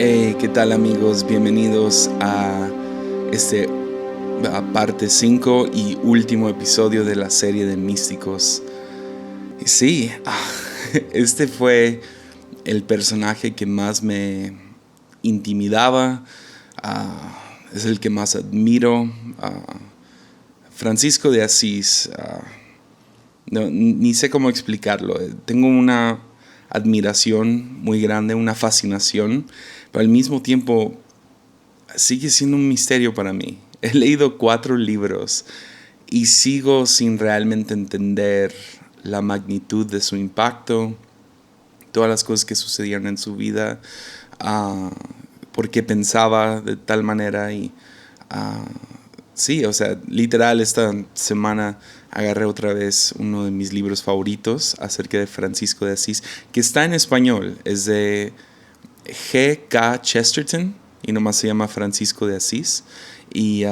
Hey, ¿qué tal amigos? Bienvenidos a parte 5 y último episodio de la serie de Místicos. Y sí, este fue el personaje que más me intimidaba, es el que más admiro, Francisco de Asís. No, ni sé cómo explicarlo. Tengo una admiración muy grande, una fascinación, pero al mismo tiempo sigue siendo un misterio para mí. He leído 4 libros y sigo sin realmente entender la magnitud de su impacto, todas las cosas que sucedieron en su vida, por qué pensaba de tal manera y sí, o sea, literal esta semana agarré otra vez uno de mis libros favoritos acerca de Francisco de Asís, que está en español, es de G.K. Chesterton y nomás se llama Francisco de Asís. Y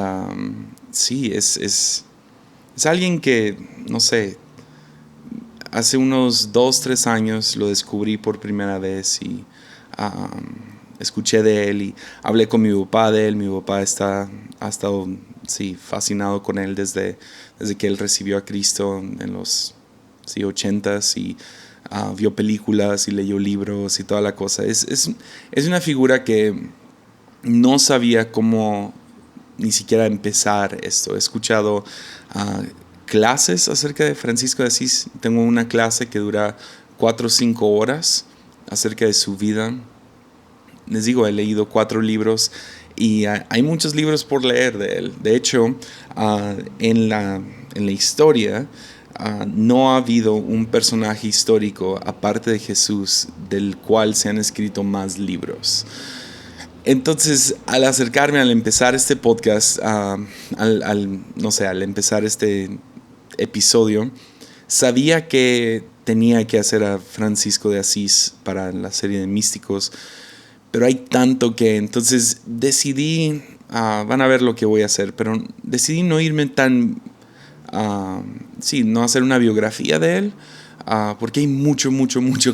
sí, es alguien que, no sé, hace unos 2-3 años lo descubrí por primera vez y escuché de él y hablé con mi papá de él. Mi papá ha estado sí, fascinado con él desde que él recibió a Cristo en los 80s y vio películas y leyó libros y toda la cosa. Es una figura que no sabía cómo ni siquiera empezar esto. He escuchado clases acerca de Francisco de Asís. Tengo una clase que dura 4 o 5 horas acerca de su vida. Les digo, he leído 4 libros y hay muchos libros por leer de él. De hecho, en la historia no ha habido un personaje histórico aparte de Jesús del cual se han escrito más libros. Entonces, al acercarme, al empezar este podcast, al empezar este episodio, sabía que tenía que hacer a Francisco de Asís para la serie de Místicos, pero hay tanto que, entonces decidí, van a ver lo que voy a hacer, pero decidí no irme tan, no hacer una biografía de él, porque hay mucho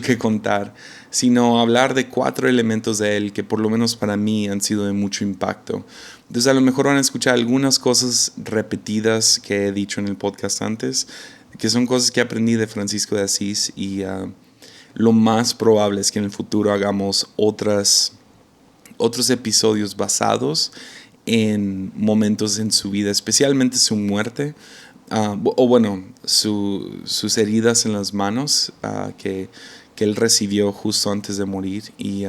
que contar, sino hablar de 4 elementos de él que por lo menos para mí han sido de mucho impacto. Entonces a lo mejor van a escuchar algunas cosas repetidas que he dicho en el podcast antes, que son cosas que aprendí de Francisco de Asís y lo más probable es que en el futuro hagamos otros episodios basados en momentos en su vida, especialmente su muerte, sus heridas en las manos que él recibió justo antes de morir. Y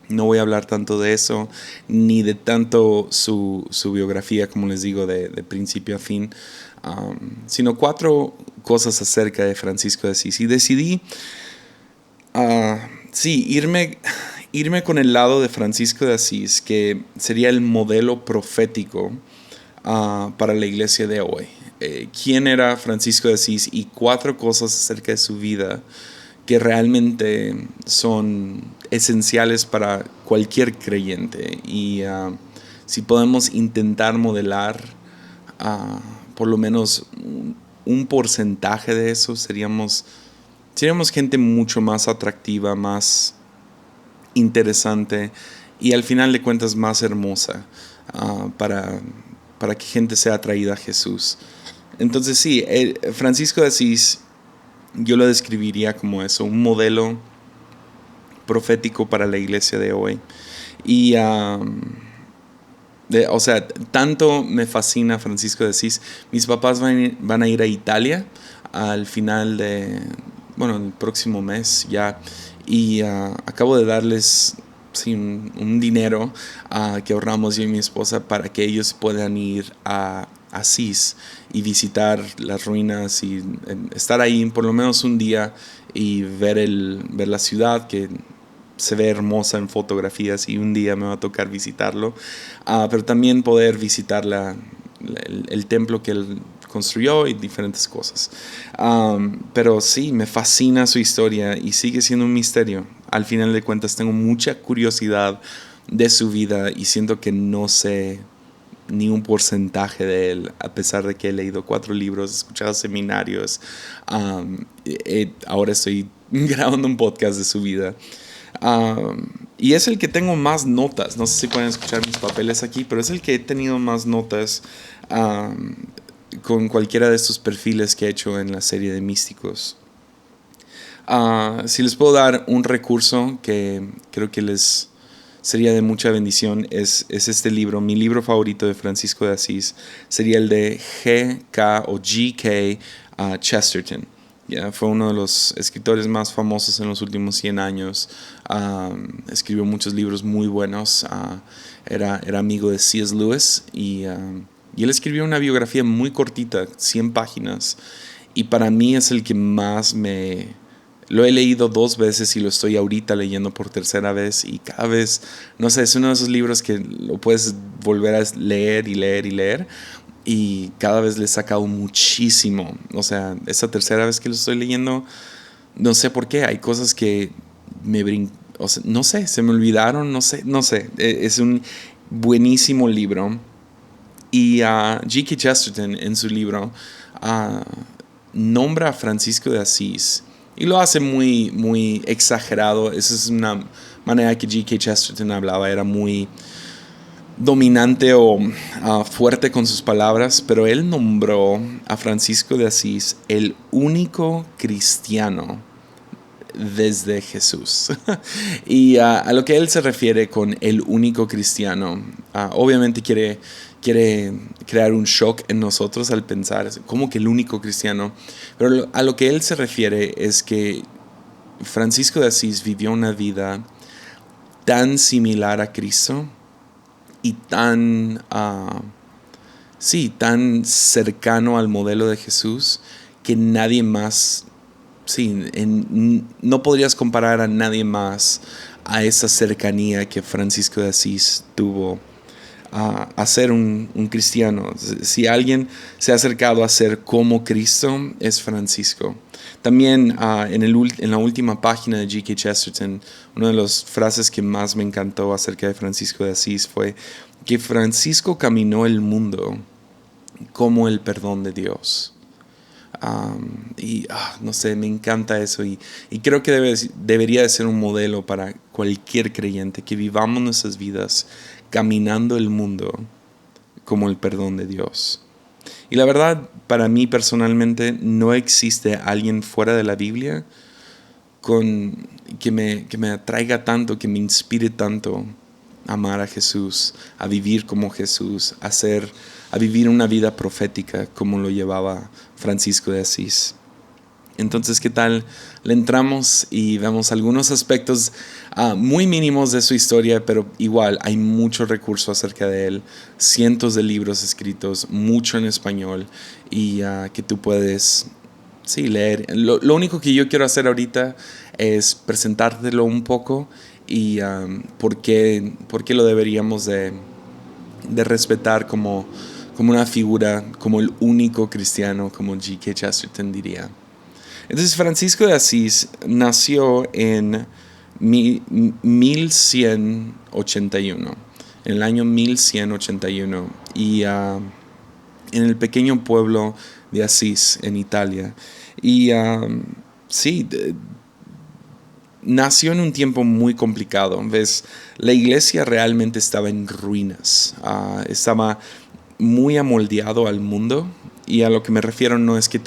no voy a hablar tanto de eso, ni de tanto su biografía, como les digo, de principio a fin, sino 4 cosas acerca de Francisco de Asís. Y decidí, irme con el lado de Francisco de Asís, que sería el modelo profético para la iglesia de hoy. ¿Quién era Francisco de Asís? Y 4 cosas acerca de su vida que realmente son esenciales para cualquier creyente. Y si podemos intentar modelar por lo menos un porcentaje de eso, seríamos gente mucho más atractiva, más interesante y al final de cuentas más hermosa para que gente sea atraída a Jesús. Entonces sí, Francisco de Asís yo lo describiría como eso, un modelo profético para la iglesia de hoy. Y o sea, tanto me fascina Francisco de Asís. Mis papás van a ir a Italia al final el próximo mes ya. Y acabo de darles un dinero que ahorramos yo y mi esposa para que ellos puedan ir a Asís y visitar las ruinas y estar ahí por lo menos un día y ver la ciudad que se ve hermosa en fotografías, y un día me va a tocar visitarlo, pero también poder visitar el templo que él construyó y diferentes cosas. Pero sí, me fascina su historia y sigue siendo un misterio. Al final de cuentas tengo mucha curiosidad de su vida y siento que no sé ni un porcentaje de él, a pesar de que he leído 4 libros, he escuchado seminarios. Ahora estoy grabando un podcast de su vida. Y es el que tengo más notas. No sé si pueden escuchar mis papeles aquí, pero es el que he tenido más notas con cualquiera de estos perfiles que he hecho en la serie de místicos. Si les puedo dar un recurso que creo que les sería de mucha bendición, es este libro. Mi libro favorito de Francisco de Asís sería el de G.K. Chesterton. Fue uno de los escritores más famosos en los últimos 100 años. Escribió muchos libros muy buenos. Era amigo de C.S. Lewis y él escribió una biografía muy cortita, 100 páginas. Y para mí es el que más Lo he leído 2 veces y lo estoy ahorita leyendo por tercera vez. Y cada vez, no sé, es uno de esos libros que lo puedes volver a leer y leer y leer. Y cada vez le he sacado muchísimo. O sea, esa tercera vez que lo estoy leyendo, no sé por qué. Hay cosas que o sea, no sé, se me olvidaron, no sé. Es un buenísimo libro. Y G.K. Chesterton en su libro nombra a Francisco de Asís. Y lo hace muy, muy exagerado. Esa es una manera que G.K. Chesterton hablaba. Era muy dominante o fuerte con sus palabras, pero él nombró a Francisco de Asís el único cristiano desde Jesús. Y a lo que él se refiere con el único cristiano, obviamente quiere crear un shock en nosotros al pensar, ¿cómo que el único cristiano? Pero a lo que él se refiere es que Francisco de Asís vivió una vida tan similar a Cristo y tan tan cercano al modelo de Jesús que nadie más, no podrías comparar a nadie más a esa cercanía que Francisco de Asís tuvo a ser un cristiano. Si alguien se ha acercado a ser como Cristo, es Francisco. También en la última página de G.K. Chesterton, una de las frases que más me encantó acerca de Francisco de Asís fue que Francisco caminó el mundo como el perdón de Dios. No sé, me encanta eso y creo que debería de ser un modelo para cualquier creyente, que vivamos nuestras vidas caminando el mundo como el perdón de Dios. Y la verdad, para mí personalmente, no existe alguien fuera de la Biblia que me atraiga tanto, que me inspire tanto a amar a Jesús, a vivir como Jesús, a vivir una vida profética como lo llevaba Francisco de Asís. Entonces, ¿qué tal? Le entramos y vemos algunos aspectos muy mínimos de su historia, pero igual hay mucho recurso acerca de él, cientos de libros escritos, mucho en español, y que tú puedes leer. Lo único que yo quiero hacer ahorita es presentártelo un poco y por qué lo deberíamos de respetar como una figura, como el único cristiano, como G.K. Chesterton diría. Entonces, Francisco de Asís nació en 1181, en el año 1181, y en el pequeño pueblo de Asís, en Italia. Y nació en un tiempo muy complicado. ¿Ves? La iglesia realmente estaba en ruinas, estaba muy amoldeado al mundo, y a lo que me refiero no es que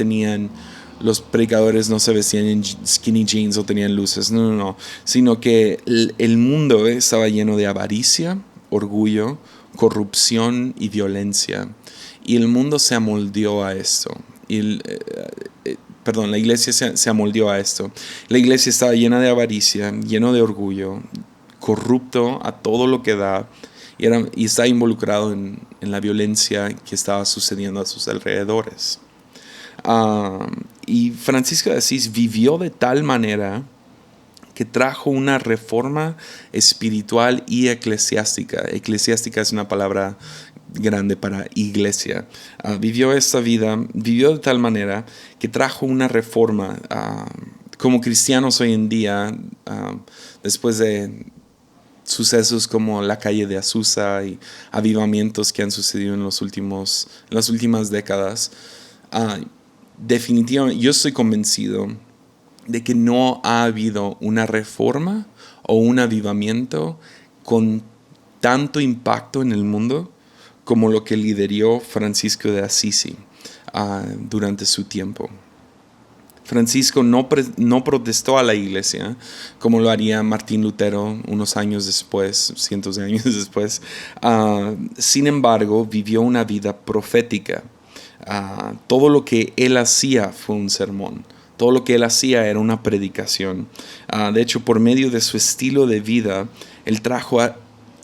los predicadores no se vestían en skinny jeans o tenían luces, no, sino que el mundo estaba lleno de avaricia, orgullo, corrupción y violencia, y el mundo se amoldeó a esto. La iglesia se amoldeó a esto. La iglesia estaba llena de avaricia, lleno de orgullo, corrupto a todo lo que da, y está involucrado en la violencia que estaba sucediendo a sus alrededores. Y Francisco de Asís vivió de tal manera que trajo una reforma espiritual y eclesiástica. Eclesiástica es una palabra grande para iglesia. Vivió esta vida, vivió de tal manera que trajo una reforma. Como cristianos hoy en día, después de sucesos como la calle de Azusa y avivamientos que han sucedido en las últimas décadas, definitivamente yo estoy convencido de que no ha habido una reforma o un avivamiento con tanto impacto en el mundo como lo que lideró Francisco de Assisi durante su tiempo. Francisco no protestó a la iglesia como lo haría Martín Lutero unos años después, cientos de años después. Sin embargo, vivió una vida profética. Todo lo que él hacía fue un sermón. Todo lo que él hacía era una predicación. De hecho, por medio de su estilo de vida, él trajo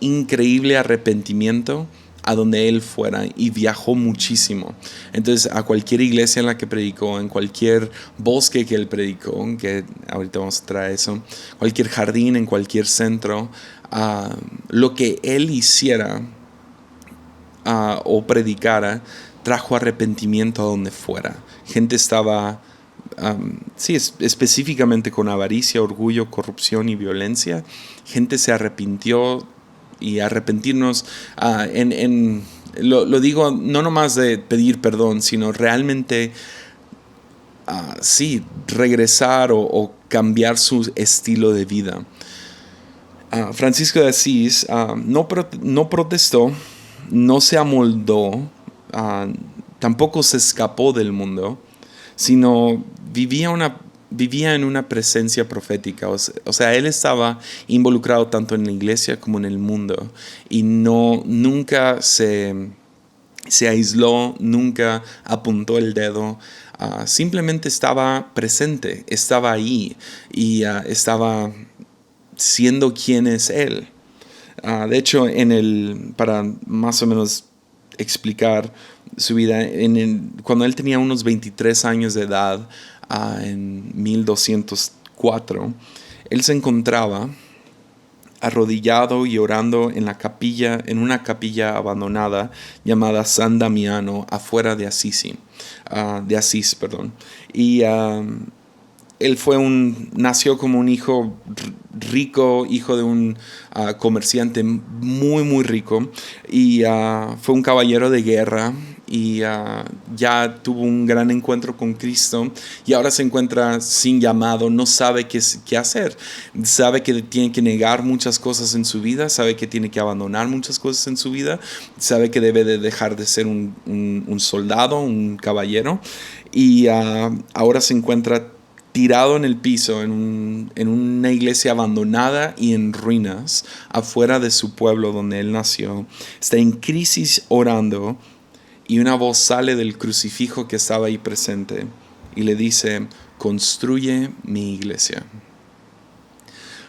increíble arrepentimiento a donde él fuera y viajó muchísimo. Entonces, a cualquier iglesia en la que predicó, en cualquier bosque que él predicó, que ahorita vamos a traer eso, cualquier jardín, en cualquier centro, lo que él hiciera o predicara trajo arrepentimiento a donde fuera. Gente estaba específicamente con avaricia, orgullo, corrupción y violencia. Gente se arrepintió, y arrepentirnos lo digo no nomás de pedir perdón, sino realmente regresar o cambiar su estilo de vida. Francisco de Asís no protestó, no se amoldó, tampoco se escapó del mundo, sino vivía en una presencia profética. O sea, él estaba involucrado tanto en la iglesia como en el mundo y nunca se aisló, nunca apuntó el dedo. Simplemente estaba presente, estaba ahí y estaba siendo quien es él. De hecho, para más o menos explicar su vida, cuando él tenía unos 23 años de edad, en 1204, él se encontraba arrodillado y orando en una capilla abandonada llamada San Damiano, afuera de Asís. Y él nació como un hijo rico, hijo de un comerciante muy, muy rico, y fue un caballero de guerra, y ya tuvo un gran encuentro con Cristo, y ahora se encuentra sin llamado, no sabe qué hacer. Sabe que tiene que negar muchas cosas en su vida, sabe que tiene que abandonar muchas cosas en su vida, sabe que debe de dejar de ser un soldado, un caballero, y ahora se encuentra tirado en el piso en una iglesia abandonada y en ruinas, afuera de su pueblo donde él nació. Está en crisis orando, y una voz sale del crucifijo que estaba ahí presente y le dice: construye mi iglesia.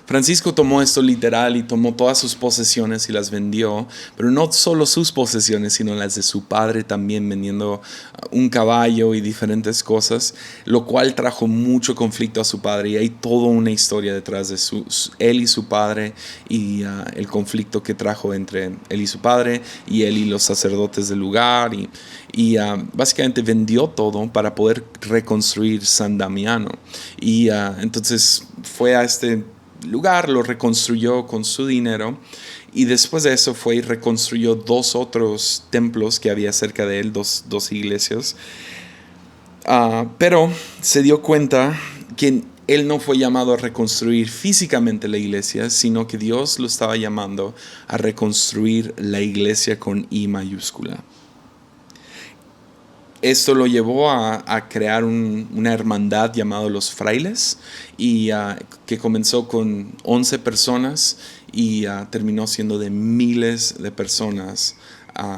Francisco tomó esto literal y tomó todas sus posesiones y las vendió, pero no solo sus posesiones, sino las de su padre también, vendiendo un caballo y diferentes cosas, lo cual trajo mucho conflicto a su padre, y hay toda una historia detrás de él y su padre, y el conflicto que trajo entre él y su padre, y él y los sacerdotes del lugar, y básicamente vendió todo para poder reconstruir San Damiano. Y entonces fue a este lugar, lo reconstruyó con su dinero, y después de eso fue y reconstruyó 2 otros templos que había cerca de él, dos iglesias. Pero se dio cuenta que él no fue llamado a reconstruir físicamente la iglesia, sino que Dios lo estaba llamando a reconstruir la iglesia con I mayúscula. Esto lo llevó a crear una hermandad llamada los frailes, y que comenzó con 11 personas y terminó siendo de miles de personas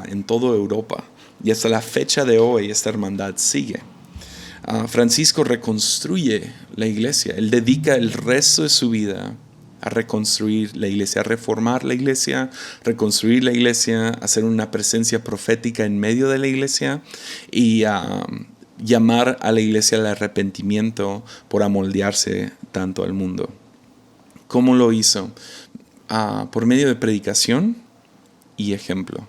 en toda Europa. Y hasta la fecha de hoy esta hermandad sigue. Francisco reconstruye la iglesia. Él dedica el resto de su vida a reconstruir la iglesia, a reformar la iglesia, reconstruir la iglesia, hacer una presencia profética en medio de la iglesia, y llamar a la iglesia al arrepentimiento por amoldearse tanto al mundo. ¿Cómo lo hizo? Por medio de predicación y ejemplo.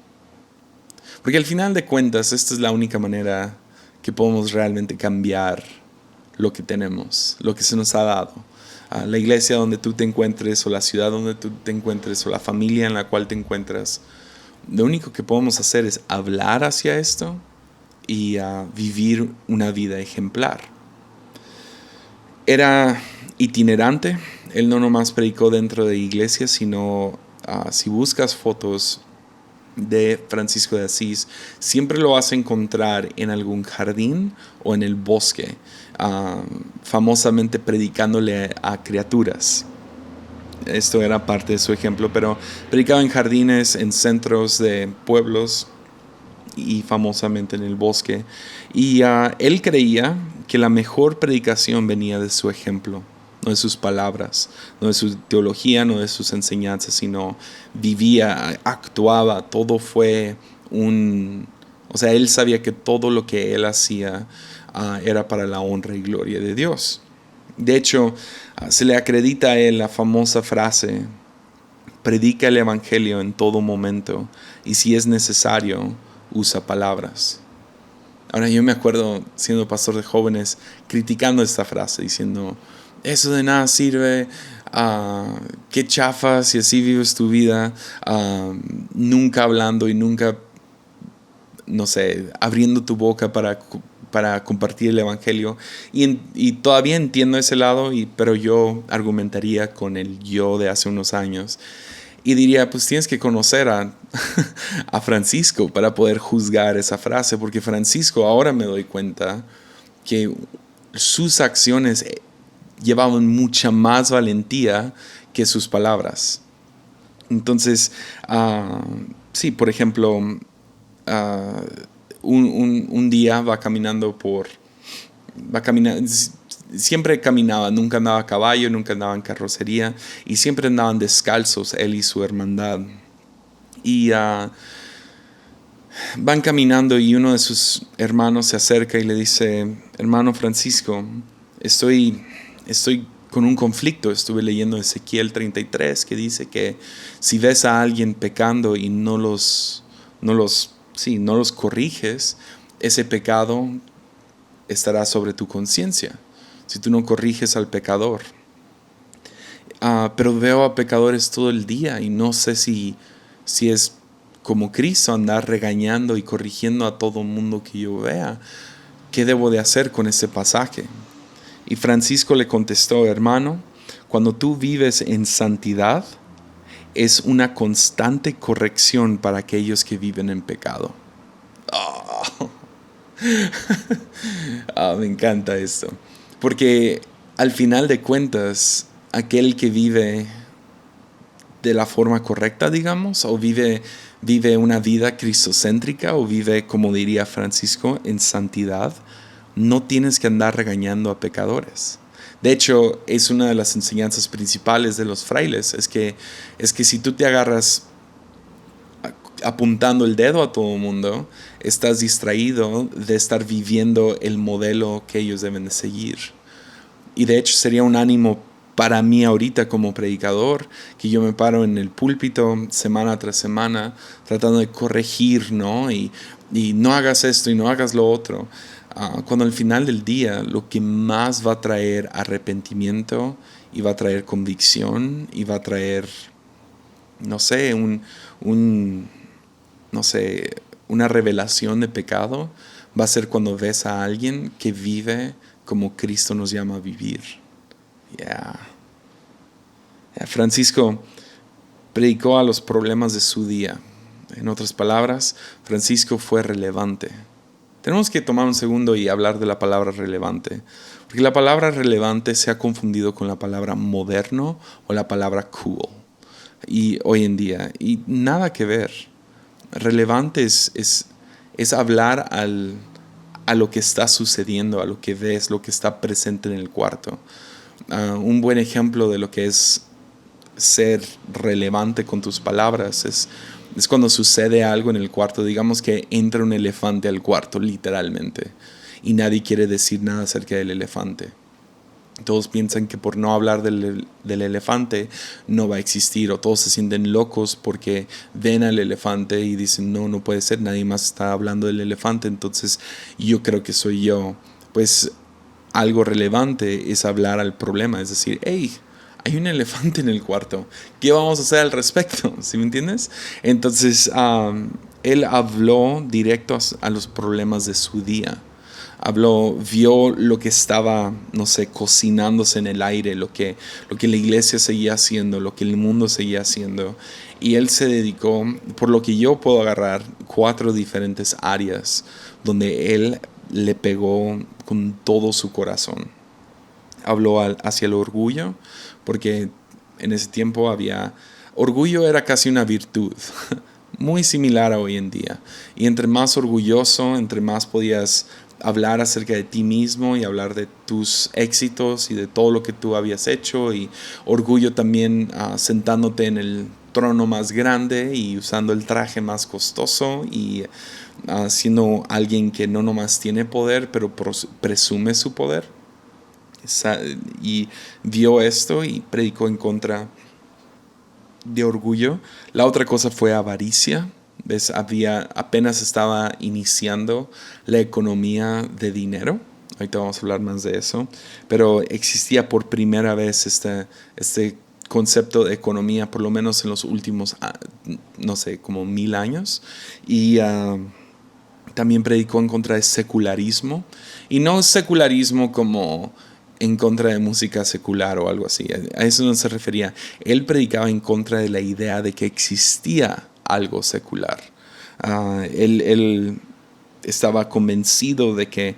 Porque al final de cuentas, esta es la única manera que podemos realmente cambiar lo que tenemos, lo que se nos ha dado. La iglesia donde tú te encuentres, o la ciudad donde tú te encuentres, o la familia en la cual te encuentras, lo único que podemos hacer es hablar hacia esto y vivir una vida ejemplar. Era itinerante. Él no nomás predicó dentro de iglesias, sino si buscas fotos de Francisco de Asís, siempre lo vas a encontrar en algún jardín o en el bosque, famosamente predicándole a criaturas. Esto era parte de su ejemplo, pero predicaba en jardines, en centros de pueblos y famosamente en el bosque. Y él creía que la mejor predicación venía de su ejemplo, no de sus palabras, no de su teología, no de sus enseñanzas, sino vivía, actuaba, todo fue o sea, él sabía que todo lo que él hacía era para la honra y gloria de Dios. De hecho, se le acredita a él la famosa frase: predica el evangelio en todo momento y si es necesario, usa palabras. Ahora, yo me acuerdo siendo pastor de jóvenes criticando esta frase, diciendo: eso de nada sirve, qué chafa si así vives tu vida, nunca hablando y nunca, no sé, abriendo tu boca para compartir el evangelio. Y todavía entiendo ese lado, pero yo argumentaría con el yo de hace unos años. Y diría, pues tienes que conocer a Francisco para poder juzgar esa frase, porque Francisco, ahora me doy cuenta que sus acciones llevaban mucha más valentía que sus palabras. Entonces, sí, por ejemplo, un día va caminando siempre caminaba, nunca andaba a caballo, nunca andaba en carrocería y siempre andaban descalzos él y su hermandad. Y van caminando y uno de sus hermanos se acerca y le dice: hermano Francisco, estoy con un conflicto. Estuve leyendo Ezequiel 33 que dice que si ves a alguien pecando y no los corriges, ese pecado estará sobre tu conciencia si tú no corriges al pecador. Pero veo a pecadores todo el día y no sé si es como Cristo andar regañando y corrigiendo a todo mundo que yo vea. ¿Qué debo de hacer con ese pasaje? Y Francisco le contestó: hermano, cuando tú vives en santidad, es una constante corrección para aquellos que viven en pecado. Oh. Me encanta esto. Porque al final de cuentas, aquel que vive de la forma correcta, digamos, o vive una vida cristocéntrica, o vive, como diría Francisco, en santidad, no tienes que andar regañando a pecadores. De hecho, es una de las enseñanzas principales de los frailes, es que si tú te agarras apuntando el dedo a todo el mundo, estás distraído de estar viviendo el modelo que ellos deben de seguir. Y de hecho sería un ánimo para mí ahorita como predicador, que yo me paro en el púlpito semana tras semana tratando de corregir, ¿no? Y no hagas esto y no hagas lo otro. Cuando al final del día lo que más va a traer arrepentimiento y va a traer convicción y va a traer, no sé, una revelación de pecado, va a ser cuando ves a alguien que vive como Cristo nos llama a vivir. Francisco predicó a los problemas de su día. En otras palabras, Francisco fue relevante. Tenemos que tomar un segundo y hablar de la palabra relevante, porque la palabra relevante se ha confundido con la palabra moderno o la palabra cool y hoy en día, y nada que ver. Relevante es hablar a lo que está sucediendo, a lo que ves, lo que está presente en el cuarto. Un buen ejemplo de lo que es ser relevante con tus palabras es cuando sucede algo en el cuarto. Digamos que entra un elefante al cuarto, literalmente, y nadie quiere decir nada acerca del elefante. Todos piensan que por no hablar del elefante no va a existir, o todos se sienten locos porque ven al elefante y dicen: no puede ser, nadie más está hablando del elefante, entonces yo creo que soy yo. Pues algo relevante es hablar al problema, es decir: hey, hay un elefante en el cuarto, ¿qué vamos a hacer al respecto? ¿Sí me entiendes? Entonces él habló directo a los problemas de su día. vio lo que estaba, no sé, cocinándose en el aire, lo que la iglesia seguía haciendo, lo que el mundo seguía haciendo. Y él se dedicó, por lo que yo puedo agarrar, 4 diferentes áreas donde él le pegó con todo su corazón. Habló hacia el orgullo, porque en ese tiempo orgullo era casi una virtud, muy similar a hoy en día. Y entre más orgulloso, entre más podías hablar acerca de ti mismo y hablar de tus éxitos y de todo lo que tú habías hecho, y orgullo también sentándote en el trono más grande y usando el traje más costoso y siendo alguien que no nomás tiene poder, pero presume su poder. Y vio esto y predicó en contra de orgullo. La otra cosa fue avaricia. ¿Ves? Apenas estaba iniciando la economía de dinero. Ahorita vamos a hablar más de eso. Pero existía por primera vez este concepto de economía, por lo menos en los últimos, no sé, como 1000 años. Y también predicó en contra de secularismo. Y no secularismo como en contra de música secular o algo así. A eso no se refería. Él predicaba en contra de la idea de que existía algo secular. Él estaba convencido de que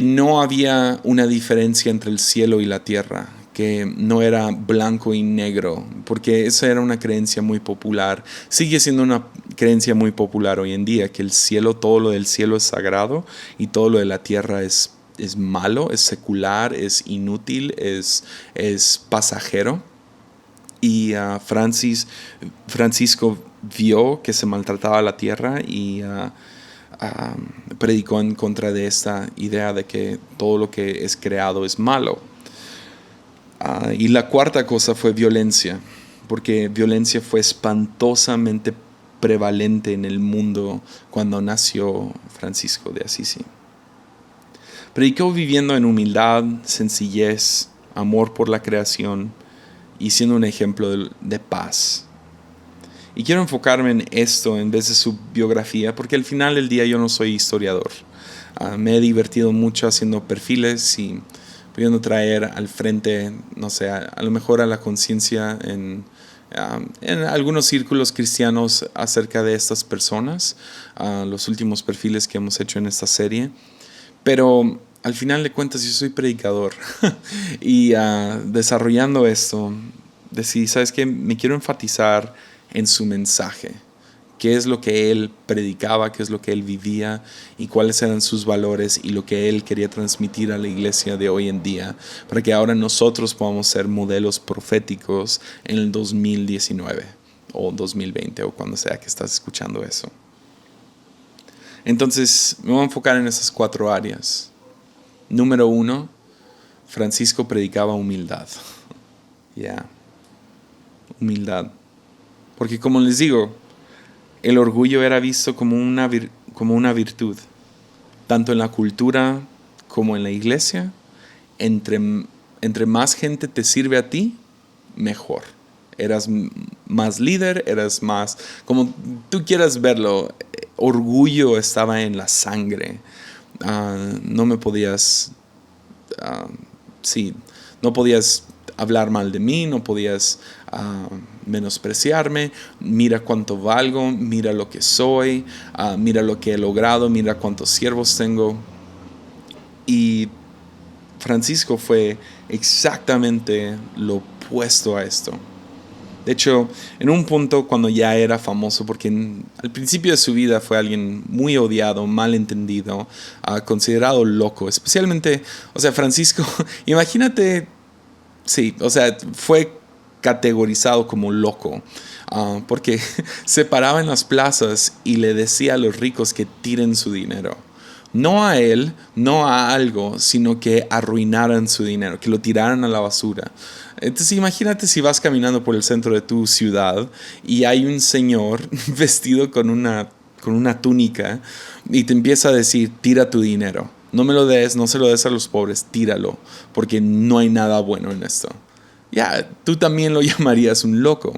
no había una diferencia entre el cielo y la tierra, que no era blanco y negro, porque esa era una creencia muy popular. Sigue siendo una creencia muy popular hoy en día, que el cielo, todo lo del cielo es sagrado y todo lo de la tierra es malo, es secular, es inútil, es pasajero. Y Francisco vio que se maltrataba la tierra y predicó en contra de esta idea de que todo lo que es creado es malo. Y la cuarta cosa fue violencia, porque violencia fue espantosamente prevalente en el mundo cuando nació Francisco de Asís. Predicó viviendo en humildad, sencillez, amor por la creación y siendo un ejemplo de paz. Y quiero enfocarme en esto en vez de su biografía, porque al final del día yo no soy historiador. Me he divertido mucho haciendo perfiles y pudiendo traer al frente, no sé, a lo mejor a la conciencia en algunos círculos cristianos acerca de estas personas, los últimos perfiles que hemos hecho en esta serie. Pero al final de cuentas yo soy predicador y desarrollando esto, decidí, ¿sabes qué? Me quiero enfatizar en su mensaje. Qué es lo que él predicaba, qué es lo que él vivía y cuáles eran sus valores y lo que él quería transmitir a la iglesia de hoy en día, para que ahora nosotros podamos ser modelos proféticos en el 2019 o 2020 o cuando sea que estás escuchando eso. Entonces me voy a enfocar en esas 4 áreas. Número 1, Francisco predicaba humildad. Humildad. Porque como les digo, el orgullo era visto como una virtud, tanto en la cultura como en la iglesia. Entre más gente te sirve a ti, mejor. Eras más líder, eras más, como tú quieras verlo, orgullo estaba en la sangre. No me podías, no podías hablar mal de mí, no podías menospreciarme. Mira cuánto valgo, mira lo que soy, mira lo que he logrado, mira cuántos siervos tengo. Y Francisco fue exactamente lo opuesto a esto. De hecho, en un punto cuando ya era famoso, porque al principio de su vida fue alguien muy odiado, malentendido, considerado loco, especialmente, Francisco, imagínate, fue categorizado como loco, porque se paraba en las plazas y le decía a los ricos que tiren su dinero. No a él, no a algo, sino que arruinaran su dinero, que lo tiraran a la basura. Entonces imagínate si vas caminando por el centro de tu ciudad y hay un señor vestido con una túnica y te empieza a decir, tira tu dinero. No me lo des, no se lo des a los pobres, tíralo, porque no hay nada bueno en esto. ya, tú también lo llamarías un loco.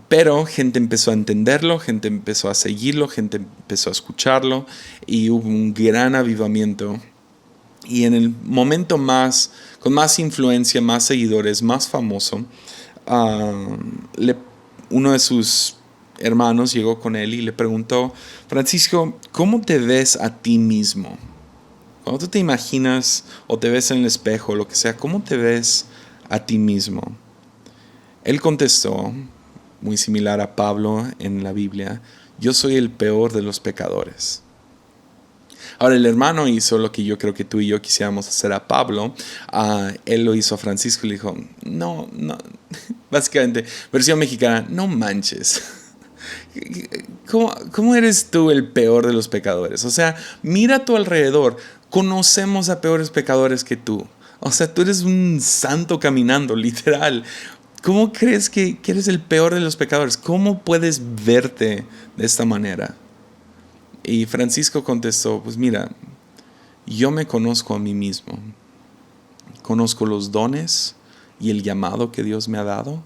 Pero gente empezó a entenderlo, gente empezó a seguirlo, gente empezó a escucharlo y hubo un gran avivamiento. Y en el momento con más influencia, más seguidores, más famoso, ah, uno de sus hermanos llegó con él y le preguntó: Francisco, ¿cómo te ves a ti mismo? Cuando tú te imaginas o te ves en el espejo, lo que sea, ¿cómo te ves a ti mismo? Él contestó, muy similar a Pablo en la Biblia: yo soy el peor de los pecadores. Ahora, el hermano hizo lo que yo creo que tú y yo quisiéramos hacer a Pablo. Él lo hizo a Francisco y le dijo: no, básicamente, versión mexicana, no manches. ¿Cómo eres tú el peor de los pecadores? O sea, mira a tu alrededor. Conocemos a peores pecadores que tú. O sea, tú eres un santo caminando, literal. ¿Cómo crees que eres el peor de los pecadores? ¿Cómo puedes verte de esta manera? Y Francisco contestó: pues mira, yo me conozco a mí mismo. Conozco los dones y el llamado que Dios me ha dado.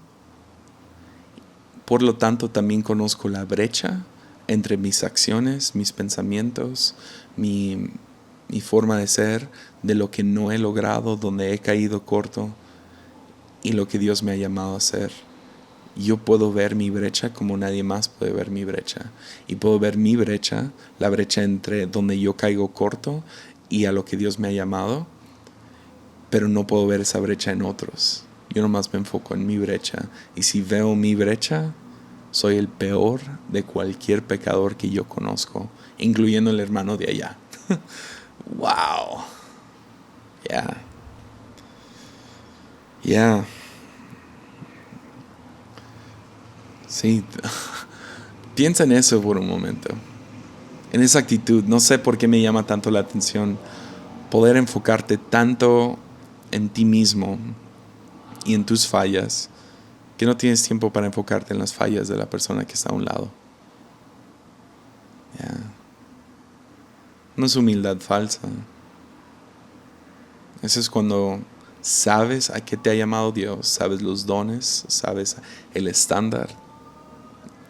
Por lo tanto, también conozco la brecha entre mis acciones, mis pensamientos, mi forma de ser, de lo que no he logrado, donde he caído corto y lo que Dios me ha llamado a hacer. Yo puedo ver mi brecha como nadie más puede ver mi brecha. Y puedo ver mi brecha, la brecha entre donde yo caigo corto y a lo que Dios me ha llamado, pero no puedo ver esa brecha en otros. Yo nomás me enfoco en mi brecha. Y si veo mi brecha, soy el peor de cualquier pecador que yo conozco, incluyendo el hermano de allá. Wow. Yeah. Yeah. Sí. Piensa en eso por un momento. En esa actitud. No sé por qué me llama tanto la atención poder enfocarte tanto en ti mismo y en tus fallas, que no tienes tiempo para enfocarte en las fallas de la persona que está a un lado. Yeah. No es humildad falsa. Eso es cuando sabes a qué te ha llamado Dios, sabes los dones, sabes el estándar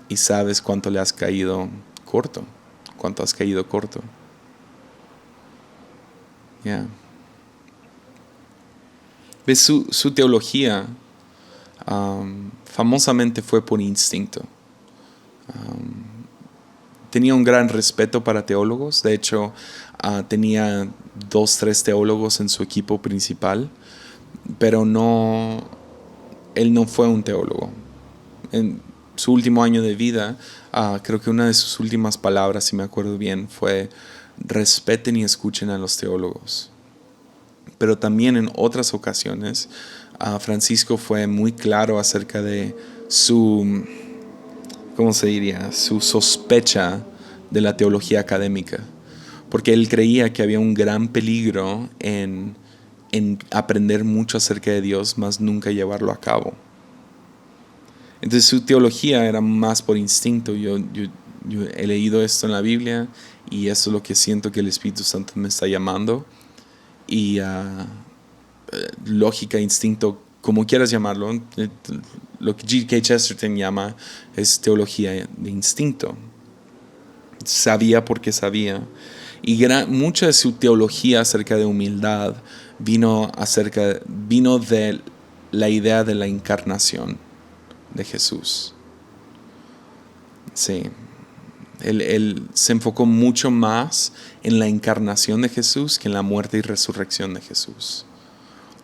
y sabes cuánto le has caído corto, cuánto has caído corto. Yeah. ¿Ves? Su teología famosamente fue por instinto. Tenía un gran respeto para teólogos. De hecho, tenía 2, 3 teólogos en su equipo principal, pero él no fue un teólogo. En su último año de vida, creo que una de sus últimas palabras, si me acuerdo bien, fue: respeten y escuchen a los teólogos. Pero también en otras ocasiones, Francisco fue muy claro acerca de su, ¿cómo se diría?, su sospecha de la teología académica, porque él creía que había un gran peligro en aprender mucho acerca de Dios, mas nunca llevarlo a cabo. Entonces su teología era más por instinto. Yo he leído esto en la Biblia y eso es lo que siento que el Espíritu Santo me está llamando. Y lógica, instinto, como quieras llamarlo, lo que G.K. Chesterton llama es teología de instinto. Sabía porque sabía. Y mucha de su teología acerca de humildad vino de la idea de la encarnación de Jesús. Sí. Él se enfocó mucho más en la encarnación de Jesús que en la muerte y resurrección de Jesús.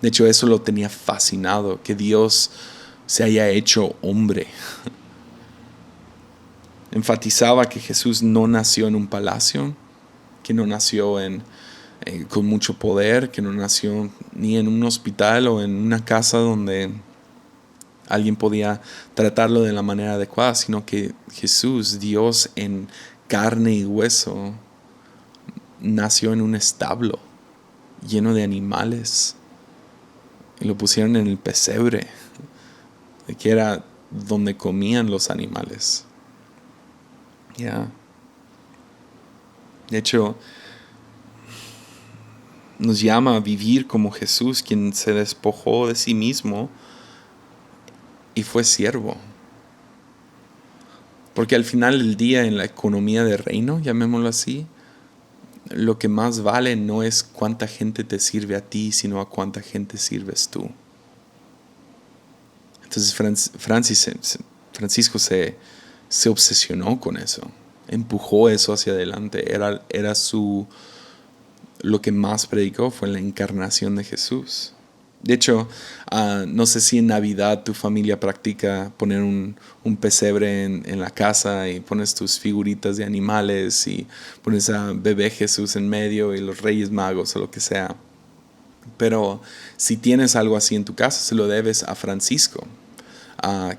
De hecho, eso lo tenía fascinado, que Dios se haya hecho hombre. Enfatizaba que Jesús no nació en un palacio, que no nació con mucho poder, que no nació ni en un hospital o en una casa donde alguien podía tratarlo de la manera adecuada, sino que Jesús, Dios en carne y hueso, nació en un establo lleno de animales y lo pusieron en el pesebre, que era donde comían los animales. Yeah. De hecho, nos llama a vivir como Jesús, quien se despojó de sí mismo y fue siervo. Porque al final del día, en la economía de reino, llamémoslo así, lo que más vale no es cuánta gente te sirve a ti, sino a cuánta gente sirves tú. Entonces Francisco se obsesionó con eso, empujó eso hacia adelante. Era lo que más predicó fue la encarnación de Jesús. De hecho, no sé si en Navidad tu familia practica poner un pesebre en la casa y pones tus figuritas de animales y pones a bebé Jesús en medio y los Reyes Magos o lo que sea. Pero si tienes algo así en tu casa, se lo debes a Francisco.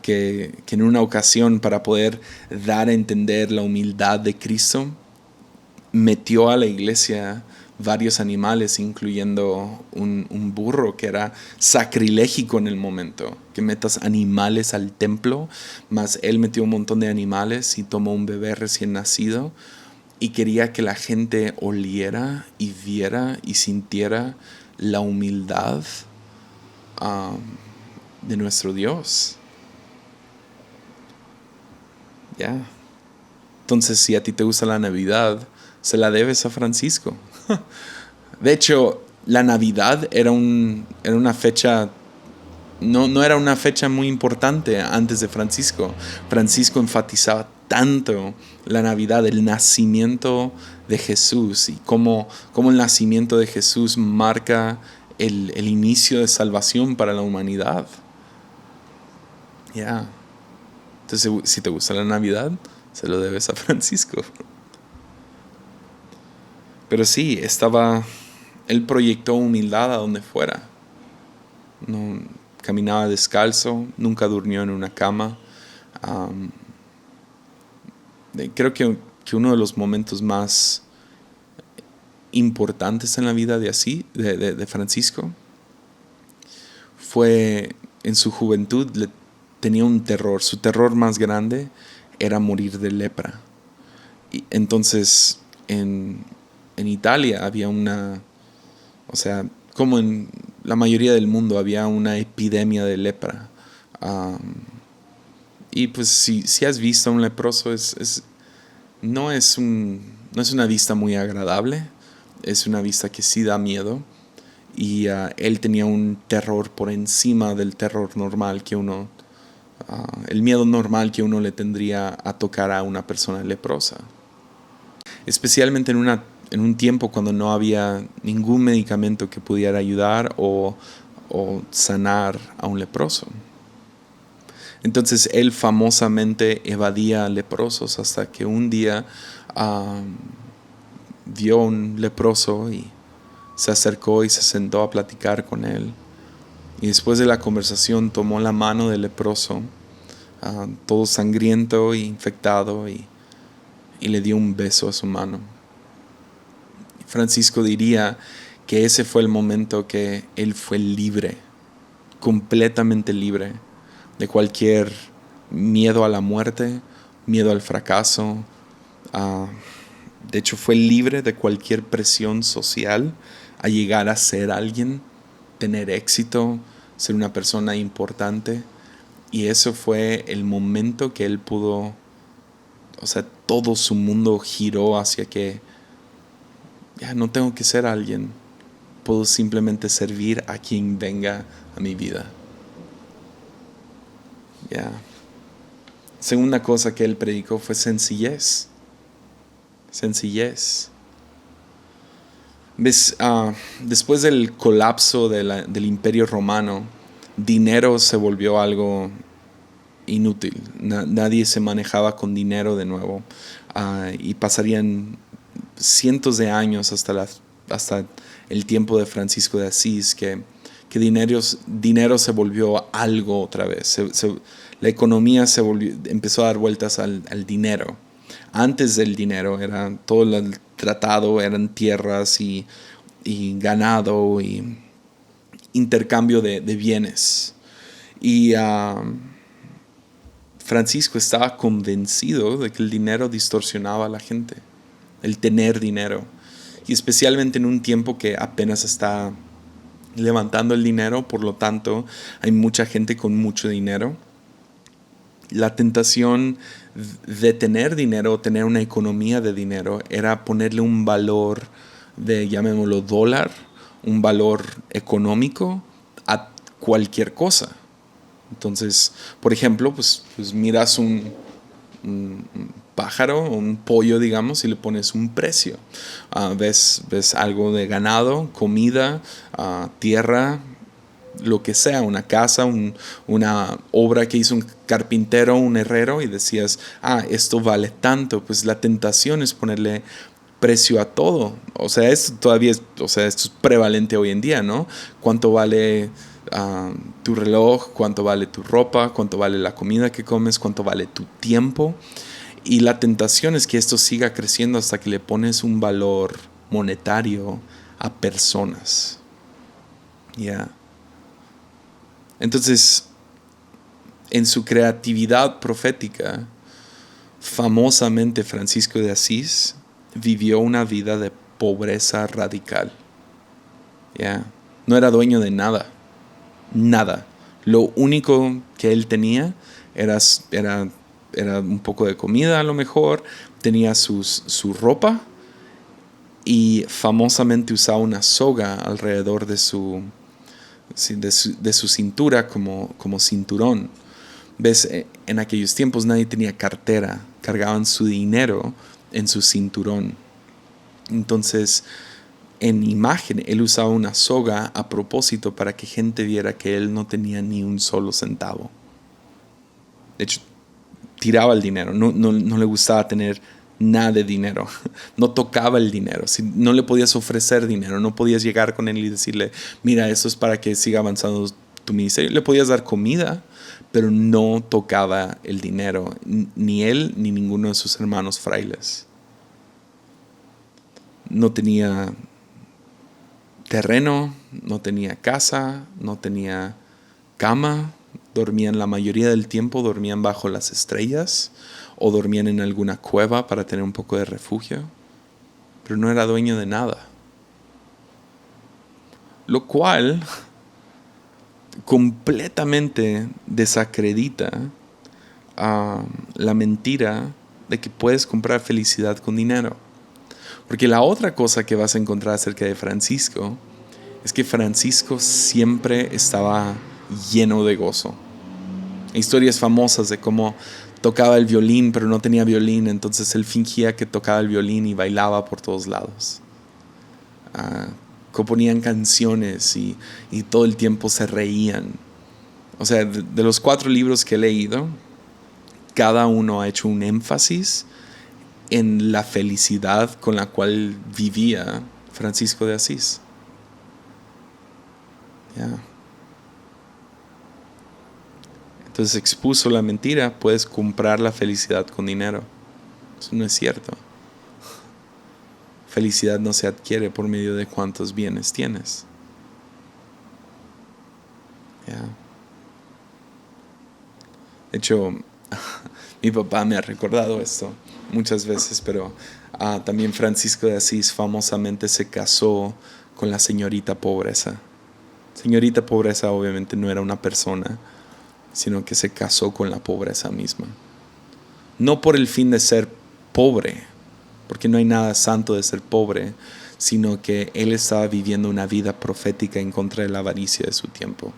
Que en una ocasión, para poder dar a entender la humildad de Cristo, metió a la iglesia varios animales, incluyendo un burro, que era sacrilégico en el momento, que metas animales al templo, mas él metió un montón de animales y tomó un bebé recién nacido y quería que la gente oliera y viera y sintiera la humildad de nuestro Dios. Ya. Entonces, si a ti te gusta la Navidad, se la debes a Francisco. De hecho, la Navidad era una fecha, no era una fecha muy importante antes de Francisco. Francisco enfatizaba tanto la Navidad, el nacimiento de Jesús y cómo el nacimiento de Jesús marca el inicio de salvación para la humanidad. Ya. Entonces, si te gusta la Navidad, se lo debes a Francisco. Pero sí, él proyectó humildad a donde fuera. No, caminaba descalzo, nunca durmió en una cama. Creo que uno de los momentos más importantes en la vida de Francisco fue en su juventud. Tenía un terror. Su terror más grande era morir de lepra. Y entonces en Italia había como en la mayoría del mundo, había una epidemia de lepra. Y pues si has visto a un leproso, no es una vista muy agradable, es una vista que sí da miedo. Y él tenía un terror por encima del terror normal el miedo normal que uno le tendría a tocar a una persona leprosa. Especialmente en un tiempo cuando no había ningún medicamento que pudiera ayudar o sanar a un leproso. Entonces él famosamente evadía leprosos hasta que un día vio un leproso y se acercó y se sentó a platicar con él. Y después de la conversación tomó la mano del leproso, todo sangriento e infectado, y le dio un beso a su mano. Francisco diría que ese fue el momento que él fue libre, completamente libre de cualquier miedo a la muerte, miedo al fracaso. De hecho, fue libre de cualquier presión social a llegar a ser alguien, tener éxito, ser una persona importante. Y eso fue el momento que él pudo, todo su mundo giró hacia que ya no tengo que ser alguien, puedo simplemente servir a quien venga a mi vida. Ya. Segunda cosa que él predicó fue sencillez. Sencillez. ¿Ves? Después del colapso del Imperio Romano, dinero se volvió algo inútil. Nadie se manejaba con dinero de nuevo. Y pasarían cientos de años hasta el tiempo de Francisco de Asís que dinero se volvió algo otra vez. La economía empezó a dar vueltas al dinero. Antes del dinero era todo el tratado, eran tierras y ganado y intercambio de bienes. Y Francisco estaba convencido de que el dinero distorsionaba a la gente, el tener dinero. Y especialmente en un tiempo que apenas está levantando el dinero, por lo tanto hay mucha gente con mucho dinero. La tentación de tener dinero, tener una economía de dinero, era ponerle un valor de, llamémoslo dólar, un valor económico a cualquier cosa. Entonces, por ejemplo, pues miras un pájaro o un pollo, digamos, y le pones un precio. Ves algo de ganado, comida, tierra, lo que sea, una casa, una obra que hizo un carpintero, un herrero, y decías, esto vale tanto. Pues la tentación es ponerle precio a todo. O sea, esto todavía es, o sea, esto es prevalente hoy en día, ¿no? ¿Cuánto vale tu reloj? ¿Cuánto vale tu ropa? ¿Cuánto vale la comida que comes? ¿Cuánto vale tu tiempo? Y la tentación es que esto siga creciendo hasta que le pones un valor monetario a personas. Ya. Yeah. Entonces, en su creatividad profética, famosamente Francisco de Asís vivió una vida de pobreza radical. Yeah. No era dueño de nada. Nada. Lo único que él tenía era un poco de comida a lo mejor, tenía su ropa y famosamente usaba una soga alrededor de su cintura como cinturón. ¿Ves? En aquellos tiempos nadie tenía cartera, cargaban su dinero en su cinturón. Entonces, en imagen, él usaba una soga a propósito para que gente viera que él no tenía ni un solo centavo. De hecho, tiraba el dinero, no le gustaba tener nada de dinero, no tocaba el dinero, si no le podías ofrecer dinero, no podías llegar con él y decirle, mira, esto es para que siga avanzando tu ministerio. Le podías dar comida, pero no tocaba el dinero, ni él ni ninguno de sus hermanos frailes. No tenía terreno, no tenía casa, no tenía cama. Dormían la mayoría del tiempo, dormían bajo las estrellas o dormían en alguna cueva para tener un poco de refugio, pero no era dueño de nada. Lo cual completamente desacredita la mentira de que puedes comprar felicidad con dinero. Porque la otra cosa que vas a encontrar acerca de Francisco es que Francisco siempre estaba lleno de gozo. Historias famosas de cómo tocaba el violín, pero no tenía violín, entonces él fingía que tocaba el violín y bailaba por todos lados. Componían canciones y todo el tiempo se reían. O sea, de los 4 libros que he leído, cada uno ha hecho un énfasis en la felicidad con la cual vivía Francisco de Asís. Yeah. Entonces expuso la mentira, puedes comprar la felicidad con dinero. Eso no es cierto. Felicidad no se adquiere por medio de cuántos bienes tienes. Yeah. De hecho, mi papá me ha recordado esto muchas veces, pero también Francisco de Asís famosamente se casó con la señorita pobreza. Señorita pobreza obviamente no era una persona, sino que se casó con la pobreza misma. No por el fin de ser pobre, porque no hay nada santo de ser pobre, sino que él estaba viviendo una vida profética en contra de la avaricia de su tiempo.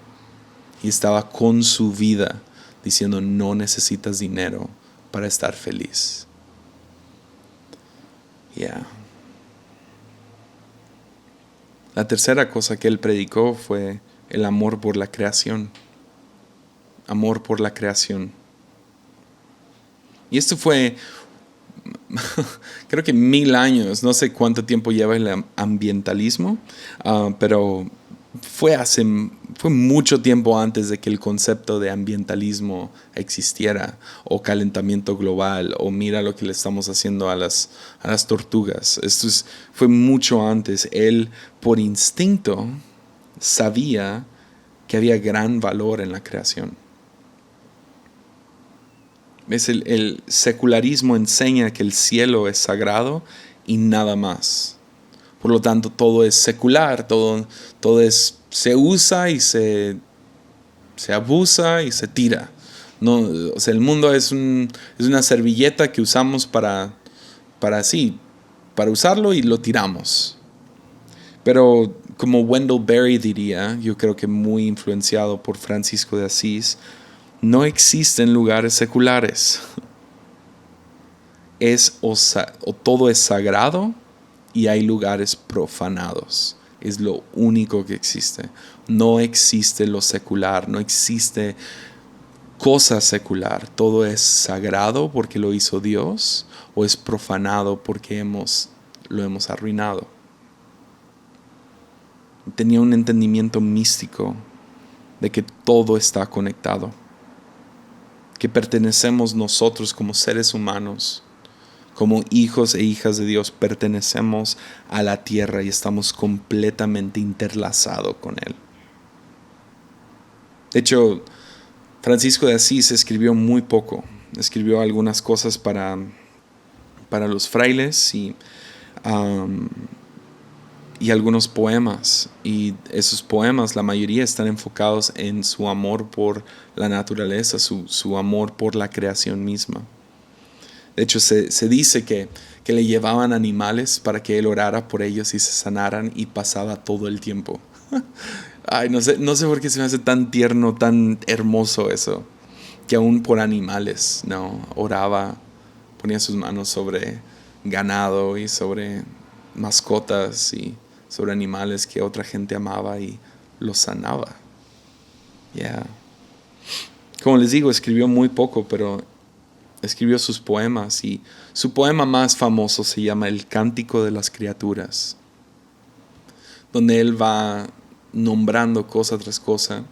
Y estaba con su vida diciendo, no necesitas dinero para estar feliz. Yeah. La tercera cosa que él predicó fue el amor por la creación. Amor por la creación. Y esto fue, creo que 1000 años, no sé cuánto tiempo lleva el ambientalismo, pero fue mucho tiempo antes de que el concepto de ambientalismo existiera, o calentamiento global, o mira lo que le estamos haciendo a las tortugas. Fue mucho antes. Él, por instinto, sabía que había gran valor en la creación. El secularismo enseña que el cielo es sagrado y nada más. Por lo tanto, todo es secular, todo se usa y se abusa y se tira. No, o sea, el mundo es una servilleta que usamos para usarlo y lo tiramos. Pero como Wendell Berry diría, yo creo que muy influenciado por Francisco de Asís, no existen lugares seculares. O todo es sagrado y hay lugares profanados. Es lo único que existe. No existe lo secular, no existe cosa secular. Todo es sagrado porque lo hizo Dios o es profanado porque lo hemos arruinado. Tenía un entendimiento místico de que todo está conectado, que pertenecemos nosotros como seres humanos, como hijos e hijas de Dios, pertenecemos a la tierra y estamos completamente interlazados con Él. De hecho, Francisco de Asís escribió muy poco. Escribió algunas cosas para los frailes y algunos poemas. Y esos poemas, la mayoría están enfocados en su amor por la naturaleza, su amor por la creación misma. De hecho, se dice que le llevaban animales para que él orara por ellos y se sanaran, y pasaba todo el tiempo. Ay, no sé por qué se me hace tan tierno, tan hermoso eso. Que aún por animales, ¿no? Oraba, ponía sus manos sobre ganado y sobre mascotas y sobre animales que otra gente amaba y los sanaba. Yeah. Como les digo, escribió muy poco, pero escribió sus poemas, y su poema más famoso se llama El Cántico de las Criaturas, donde él va nombrando cosa tras cosa,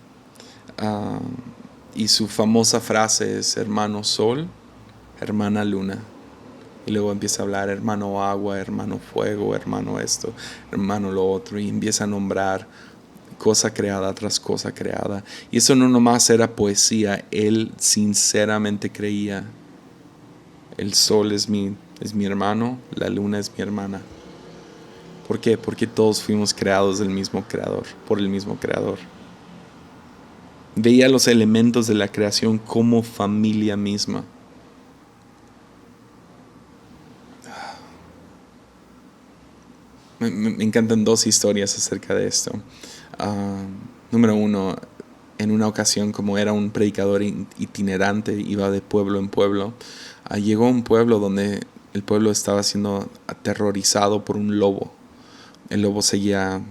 y su famosa frase es hermano sol, hermana luna, y luego empieza a hablar hermano agua, hermano fuego, hermano esto, hermano lo otro, y empieza a nombrar cosa creada tras cosa creada. Y eso no nomás era poesía, él sinceramente creía: el sol es mi hermano, la luna es mi hermana. ¿Por qué? Porque todos fuimos creados del mismo creador, por el mismo creador. Veía los elementos de la creación como familia misma. Me encantan dos historias acerca de esto. Número uno, en una ocasión, como era un predicador itinerante, iba de pueblo en pueblo. Llegó a un pueblo donde el pueblo estaba siendo aterrorizado por un lobo. El lobo seguía,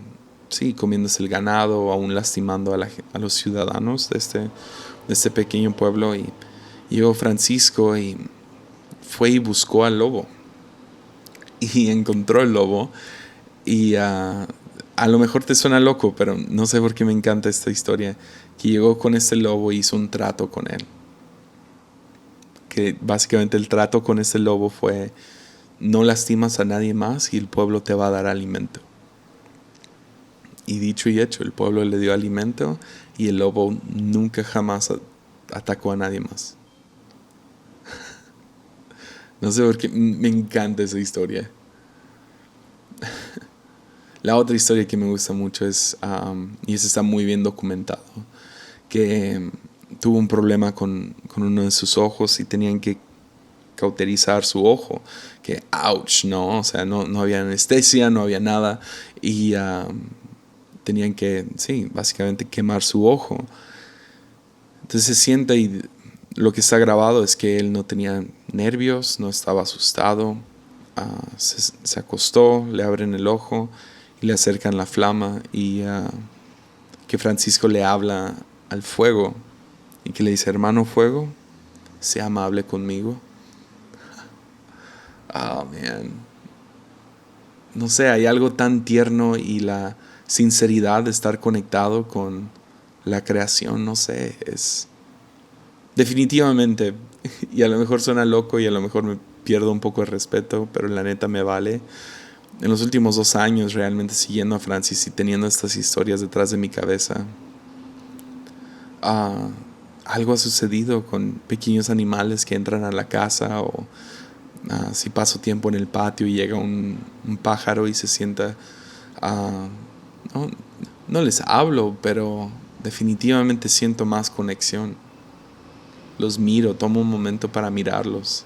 comiéndose el ganado, aún lastimando a los ciudadanos de este pequeño pueblo. Y llegó Francisco y fue y buscó al lobo. Y encontró el lobo. Y a lo mejor te suena loco, pero no sé por qué me encanta esta historia. Que llegó con este lobo y hizo un trato con él. Que básicamente el trato con este lobo fue: no lastimas a nadie más y el pueblo te va a dar alimento. Y dicho y hecho, el pueblo le dio alimento y el lobo nunca jamás atacó a nadie más. No sé por qué me encanta esa historia. La otra historia que me gusta mucho es, y eso está muy bien documentado, que tuvo un problema con uno de sus ojos y tenían que cauterizar su ojo. Que ouch, ¿no? O sea, no había anestesia, no había nada. Y tenían que, básicamente quemar su ojo. Entonces se sienta y lo que está grabado es que él no tenía nervios, no estaba asustado. Se acostó, le abren el ojo y le acercan la flama, y que Francisco le habla al fuego y que le dice: hermano fuego, sea amable conmigo. Man. No sé, hay algo tan tierno, y la sinceridad de estar conectado con la creación, no sé, es definitivamente, y a lo mejor suena loco y a lo mejor me pierdo un poco de respeto, pero la neta me vale. En los últimos 2 años, realmente siguiendo a Francis y teniendo estas historias detrás de mi cabeza, algo ha sucedido con pequeños animales que entran a la casa, o si paso tiempo en el patio y llega un pájaro y se sienta. No les hablo, pero definitivamente siento más conexión. Los miro, tomo un momento para mirarlos.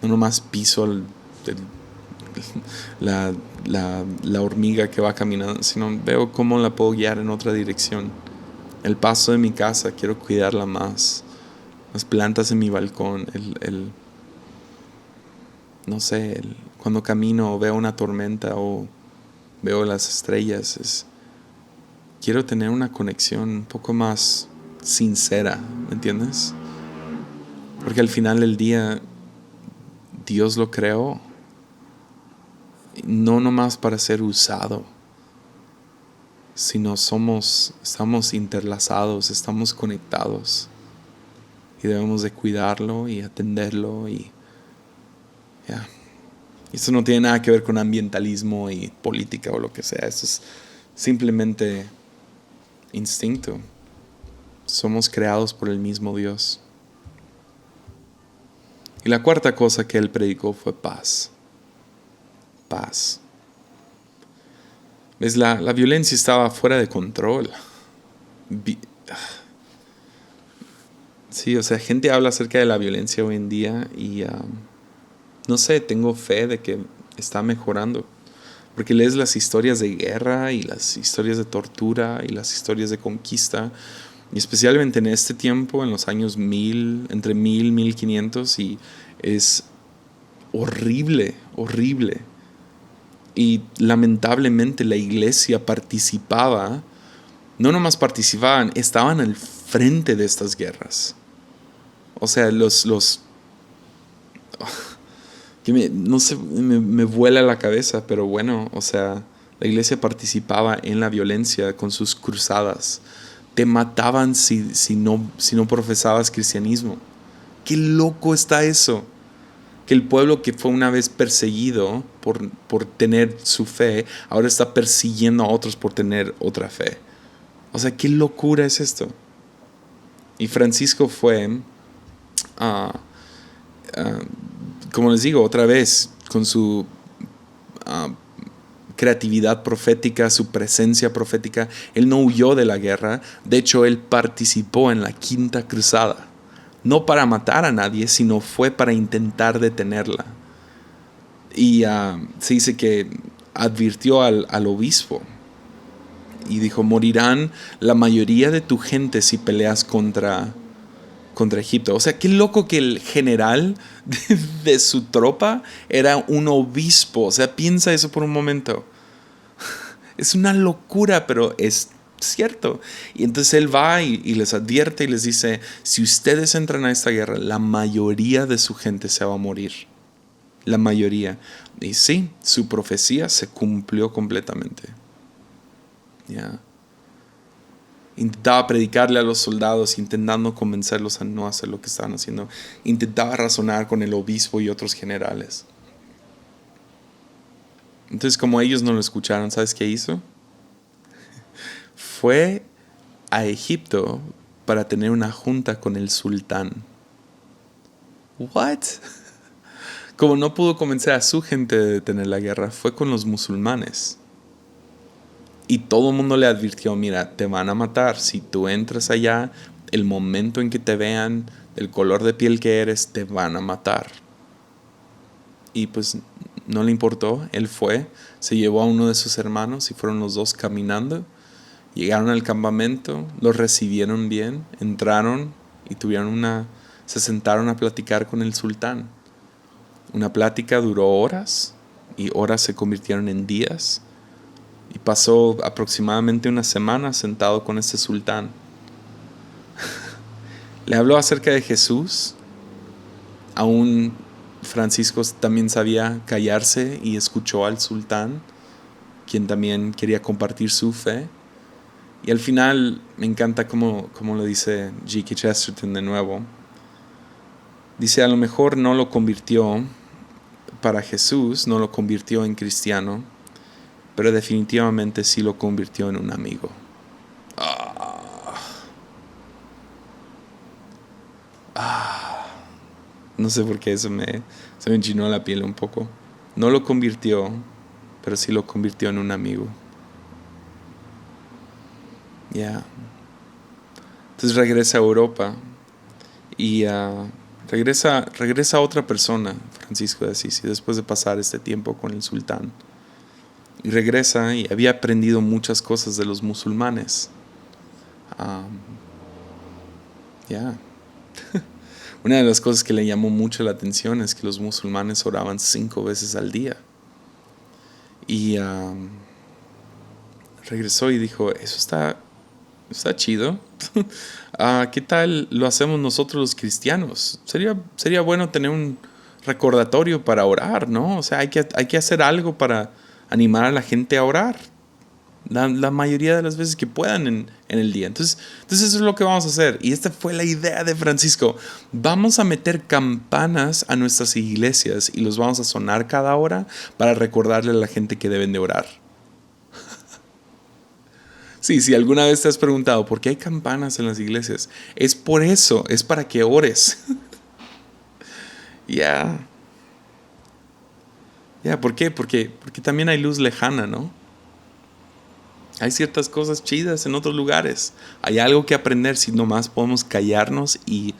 No nomás piso la, la hormiga que va caminando, sino veo cómo la puedo guiar en otra dirección. El paso de mi casa, quiero cuidarla más. Las plantas en mi balcón, no sé, cuando camino veo una tormenta o veo las estrellas, quiero tener una conexión un poco más sincera, ¿me entiendes? Porque al final del día Dios lo creó no nomás para ser usado, sino estamos interlazados, estamos conectados y debemos de cuidarlo y atenderlo y ya. Esto no tiene nada que ver con ambientalismo y política o lo que sea, esto es simplemente instinto. Somos creados por el mismo Dios. Y la cuarta cosa que él predicó fue paz. Paz. ¿Ves? La violencia estaba fuera de control. Sí, o sea, gente habla acerca de la violencia hoy en día y no sé, tengo fe de que está mejorando. Porque lees las historias de guerra y las historias de tortura y las historias de conquista. Y especialmente en este tiempo, en los años 1000, entre 1000, 1500, y es horrible, horrible. Y lamentablemente la iglesia participaba, no nomás participaban, estaban al frente de estas guerras. O sea, no sé, me vuela la cabeza, pero bueno, o sea, la iglesia participaba en la violencia con sus cruzadas. Te mataban si no profesabas cristianismo. Qué loco está eso. Que el pueblo que fue una vez perseguido por tener su fe, ahora está persiguiendo a otros por tener otra fe. O sea, qué locura es esto. Y Francisco fue, como les digo, otra vez, con su creatividad profética, su presencia profética, él no huyó de la guerra. De hecho, él participó en la Quinta Cruzada. No para matar a nadie, sino fue para intentar detenerla. Y se dice que advirtió al obispo y dijo: morirán la mayoría de tu gente si peleas contra Egipto. O sea, qué loco que el general de su tropa era un obispo. O sea, piensa eso por un momento. Es una locura, pero es cierto. Y entonces él va y les advierte y les dice: si ustedes entran a esta guerra, la mayoría de su gente se va a morir. La mayoría. Y sí, su profecía se cumplió completamente. Yeah. Intentaba predicarle a los soldados, intentando convencerlos a no hacer lo que estaban haciendo. Intentaba razonar con el obispo y otros generales. Entonces, como ellos no lo escucharon, ¿sabes qué hizo? Fue a Egipto para tener una junta con el sultán. ¿What? Como no pudo convencer a su gente de detener la guerra, fue con los musulmanes. Y todo el mundo le advirtió: mira, te van a matar. Si tú entras allá, el momento en que te vean, el color de piel que eres, te van a matar. Y pues no le importó, él fue, se llevó a uno de sus hermanos y fueron los dos caminando. Llegaron al campamento, los recibieron bien, entraron y se sentaron a platicar con el sultán. Una plática duró horas y horas se convirtieron en días. Y pasó aproximadamente una semana sentado con este sultán. Le habló acerca de Jesús. Aún Francisco también sabía callarse y escuchó al sultán, quien también quería compartir su fe. Y al final me encanta como lo dice G.K. Chesterton de nuevo. Dice: a lo mejor no lo convirtió para Jesús, no lo convirtió en cristiano, pero definitivamente sí lo convirtió en un amigo. No sé por qué se me enchinó la piel un poco. No lo convirtió, pero sí lo convirtió en un amigo. Ya. Entonces regresa a Europa Y regresa otra persona, Francisco de Asís, después de pasar este tiempo con el sultán. Y regresa y había aprendido muchas cosas de los musulmanes. Ya. Una de las cosas que le llamó mucho la atención es que los musulmanes oraban 5 veces al día. Y regresó y dijo, eso está chido. ¿Qué tal lo hacemos nosotros los cristianos? Sería bueno tener un recordatorio para orar, ¿no? O sea, hay que hacer algo para animar a la gente a orar. La mayoría de las veces que puedan en el día. Entonces eso es lo que vamos a hacer. Y esta fue la idea de Francisco. Vamos a meter campanas a nuestras iglesias y los vamos a sonar cada hora para recordarle a la gente que deben de orar. Sí, si alguna vez te has preguntado por qué hay campanas en las iglesias, es por eso, es para que ores. Ya. ¿Por qué? Porque también hay luz lejana, ¿no? Hay ciertas cosas chidas en otros lugares. Hay algo que aprender. Si nomás podemos callarnos y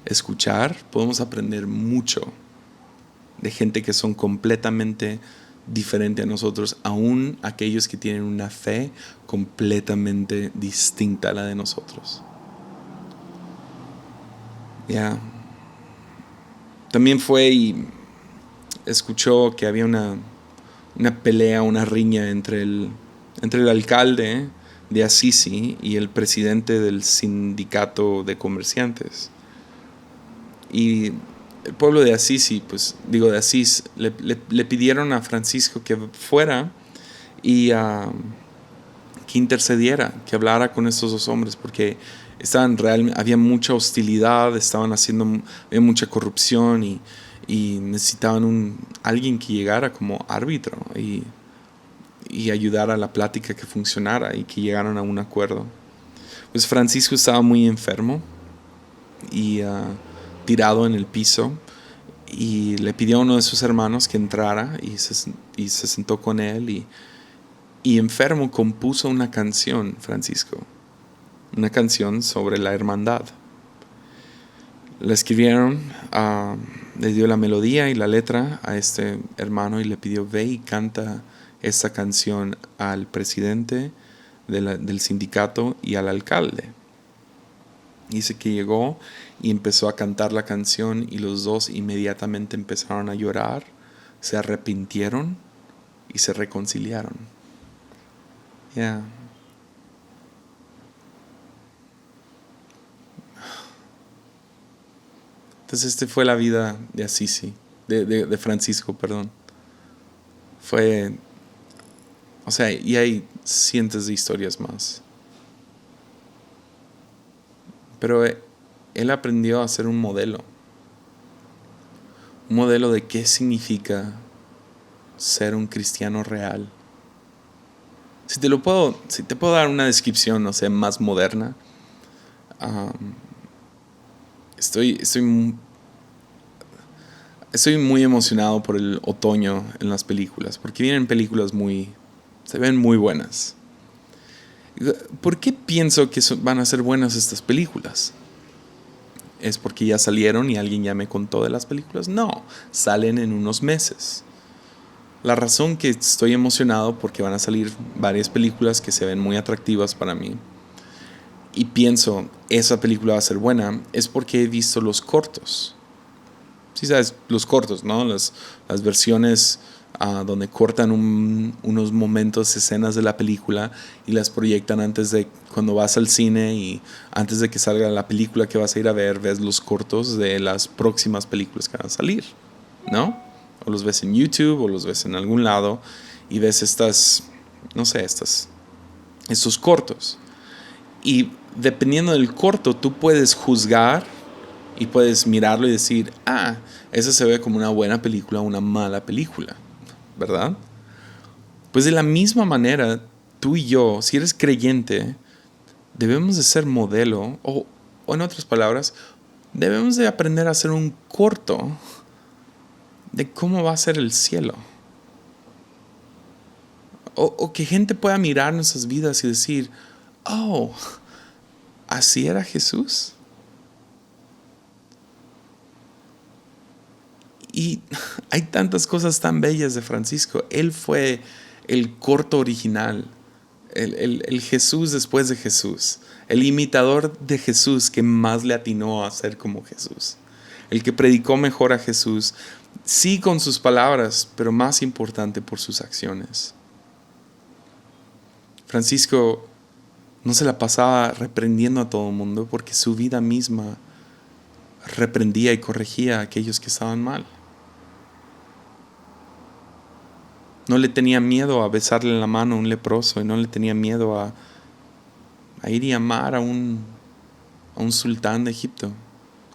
escuchar, podemos aprender mucho de gente que son completamente diferente a nosotros, aún aquellos que tienen una fe completamente distinta a la de nosotros. También fue y escuchó que había una pelea, una riña entre el alcalde de Assisi y el presidente del sindicato de comerciantes. Y el pueblo de Assisi, de Asís, le pidieron a Francisco que fuera y que intercediera, que hablara con estos dos hombres, porque había mucha hostilidad, había mucha corrupción y necesitaban alguien que llegara como árbitro y ayudara a la plática que funcionara y que llegaran a un acuerdo. Pues Francisco estaba muy enfermo y tirado en el piso, y le pidió a uno de sus hermanos que entrara y se sentó con él y enfermo compuso una canción, Francisco, una canción sobre la hermandad. La escribieron, le dio la melodía y la letra a este hermano y le pidió, ve y canta esta canción al presidente del sindicato y al alcalde. Dice que llegó y empezó a cantar la canción y los dos inmediatamente empezaron a llorar, se arrepintieron y se reconciliaron. Entonces fue la vida de Assisi, de Francisco, perdón. Fue, o sea, y hay cientos de historias más. Pero él aprendió a ser un modelo de qué significa ser un cristiano real. Si te puedo dar una descripción, no sé, más moderna. Estoy muy emocionado por el otoño en las películas, porque vienen películas se ven muy buenas. ¿Por qué pienso que van a ser buenas estas películas? ¿Es porque ya salieron y alguien ya me contó de las películas? No, salen en unos meses. La razón que estoy emocionado porque van a salir varias películas que se ven muy atractivas para mí y pienso esa película va a ser buena es porque he visto los cortos. Sí sabes, los cortos, ¿no? Las versiones donde cortan unos momentos, escenas de la película y las proyectan antes de cuando vas al cine, y antes de que salga la película que vas a ir a ver, ves los cortos de las próximas películas que van a salir, ¿no? O los ves en YouTube o los ves en algún lado y ves estos cortos. Y dependiendo del corto, tú puedes juzgar y puedes mirarlo y decir, esa se ve como una buena película o una mala película, ¿verdad? Pues de la misma manera, tú y yo, si eres creyente, debemos de ser modelo, o en otras palabras, debemos de aprender a hacer un corto de cómo va a ser el cielo. O que gente pueda mirar nuestras vidas y decir, ¿así era Jesús? Y hay tantas cosas tan bellas de Francisco. Él fue el corto original, el Jesús después de Jesús, el imitador de Jesús que más le atinó a ser como Jesús, el que predicó mejor a Jesús, sí con sus palabras, pero más importante por sus acciones. Francisco no se la pasaba reprendiendo a todo el mundo porque su vida misma reprendía y corregía a aquellos que estaban mal. No le tenía miedo a besarle la mano a un leproso y no le tenía miedo a ir y amar a un sultán de Egipto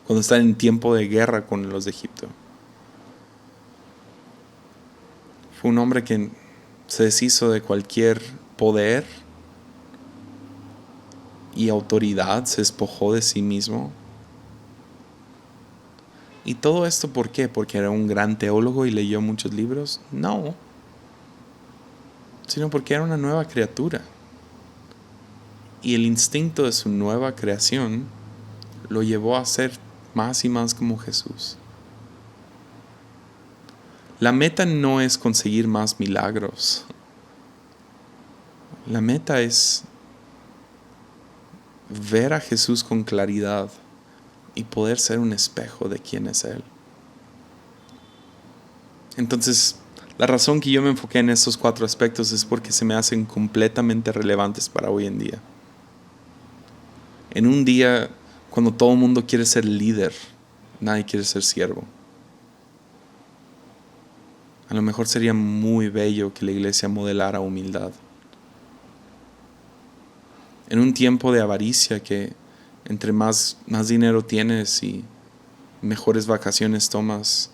cuando está en tiempo de guerra con los de Egipto. Fue un hombre que se deshizo de cualquier poder y autoridad, se despojó de sí mismo. ¿Y todo esto por qué? ¿Porque era un gran teólogo y leyó muchos libros? No, sino porque era una nueva criatura. Y el instinto de su nueva creación lo llevó a ser más y más como Jesús. La meta no es conseguir más milagros. La meta es ver a Jesús con claridad y poder ser un espejo de quién es Él. Entonces, la razón que yo me enfoqué en estos 4 aspectos es porque se me hacen completamente relevantes para hoy en día. En un día cuando todo el mundo quiere ser líder, nadie quiere ser siervo. A lo mejor sería muy bello que la iglesia modelara humildad. En un tiempo de avaricia que entre más dinero tienes y mejores vacaciones tomas,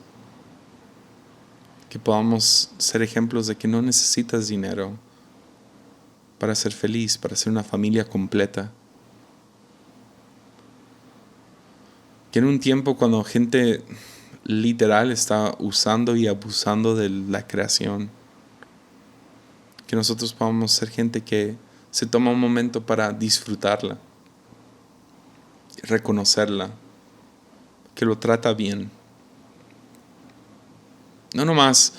que podamos ser ejemplos de que no necesitas dinero para ser feliz, para ser una familia completa. Que en un tiempo cuando gente literal está usando y abusando de la creación, que nosotros podamos ser gente que se toma un momento para disfrutarla, reconocerla, que lo trata bien. No nomás,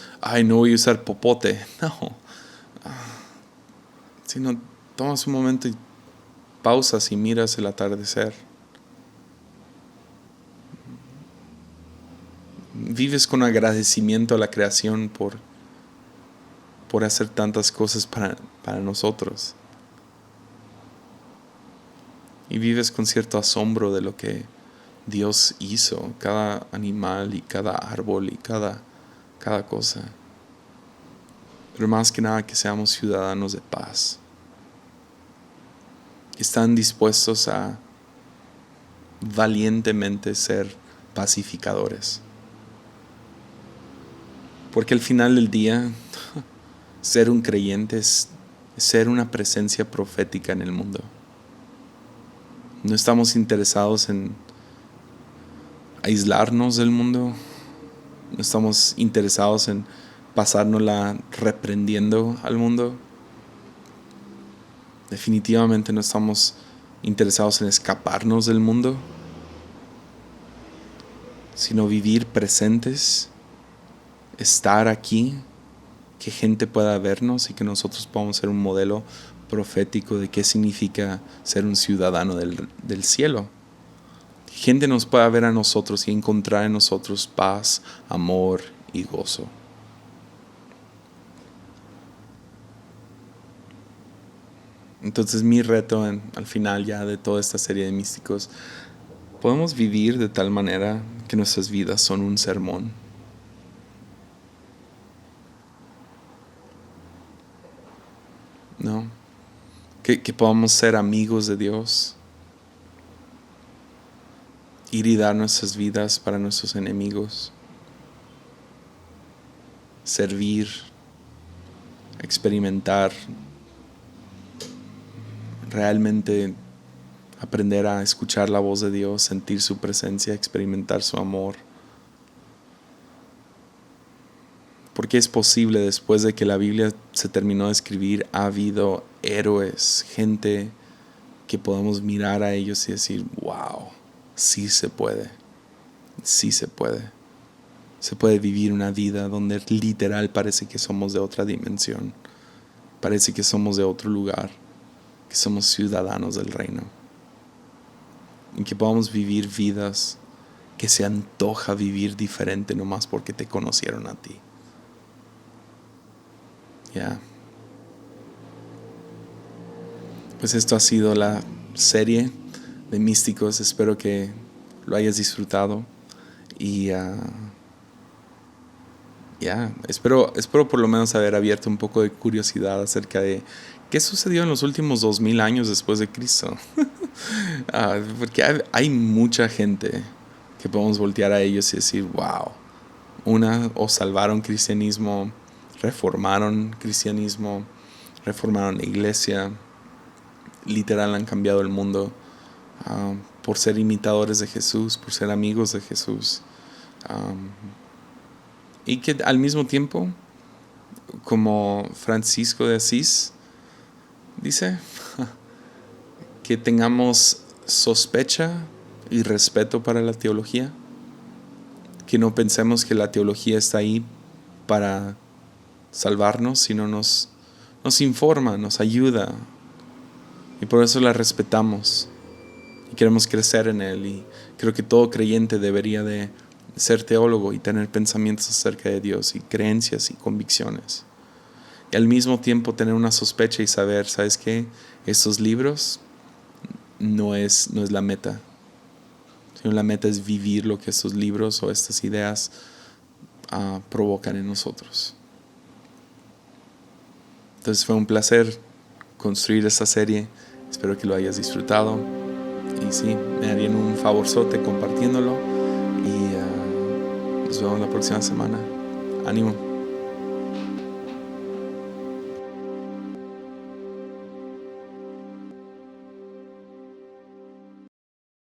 no voy a usar popote, no. Sino tomas un momento y pausas y miras el atardecer. Vives con agradecimiento a la creación por hacer tantas cosas para nosotros. Y vives con cierto asombro de lo que Dios hizo, cada animal y cada árbol y cada cosa. Pero más que nada que seamos ciudadanos de paz. Que están dispuestos a valientemente ser pacificadores. Porque al final del día, ser un creyente es ser una presencia profética en el mundo. No estamos interesados en aislarnos del mundo. No estamos interesados en pasárnosla reprendiendo al mundo. Definitivamente no estamos interesados en escaparnos del mundo, sino vivir presentes, estar aquí, que gente pueda vernos y que nosotros podamos ser un modelo profético de qué significa ser un ciudadano del cielo. Gente nos pueda ver a nosotros y encontrar en nosotros paz, amor y gozo. Entonces mi reto al final ya de toda esta serie de místicos, podemos vivir de tal manera que nuestras vidas son un sermón. ¿No? Que podamos ser amigos de Dios, ir y dar nuestras vidas para nuestros enemigos, servir, experimentar, realmente aprender a escuchar la voz de Dios, sentir su presencia, experimentar su amor. Porque es posible, después de que la Biblia se terminó de escribir, ha habido héroes, gente que podemos mirar a ellos y decir, wow, sí se puede, sí se puede. se puede vivir una vida donde literal parece que somos de otra dimensión, parece que somos de otro lugar, que somos ciudadanos del reino, y que podamos vivir vidas que se antoja vivir diferente nomás porque te conocieron a ti. Ya. Pues esto ha sido la serie de Místicos. Espero que lo hayas disfrutado. Y espero por lo menos haber abierto un poco de curiosidad acerca de qué sucedió en los últimos 2000 años después de Cristo. Porque hay mucha gente que podemos voltear a ellos y decir, wow, o salvaron cristianismo, reformaron cristianismo, reformaron la iglesia, literal han cambiado el mundo por ser imitadores de Jesús, por ser amigos de Jesús. Y que al mismo tiempo, como Francisco de Asís dice, que tengamos sospecha y respeto para la teología, que no pensemos que la teología está ahí para salvarnos, sino nos informa, nos ayuda, y por eso la respetamos y queremos crecer en él. Y creo que todo creyente debería de ser teólogo y tener pensamientos acerca de Dios y creencias y convicciones, y al mismo tiempo tener una sospecha y saber, ¿sabes qué? Estos libros no es la meta, sino la meta es vivir lo que estos libros o estas ideas provocan en nosotros. Entonces fue un placer construir esta serie. Espero que lo hayas disfrutado. Y sí, me harían un favorzote compartiéndolo. Y nos vemos la próxima semana. Ánimo.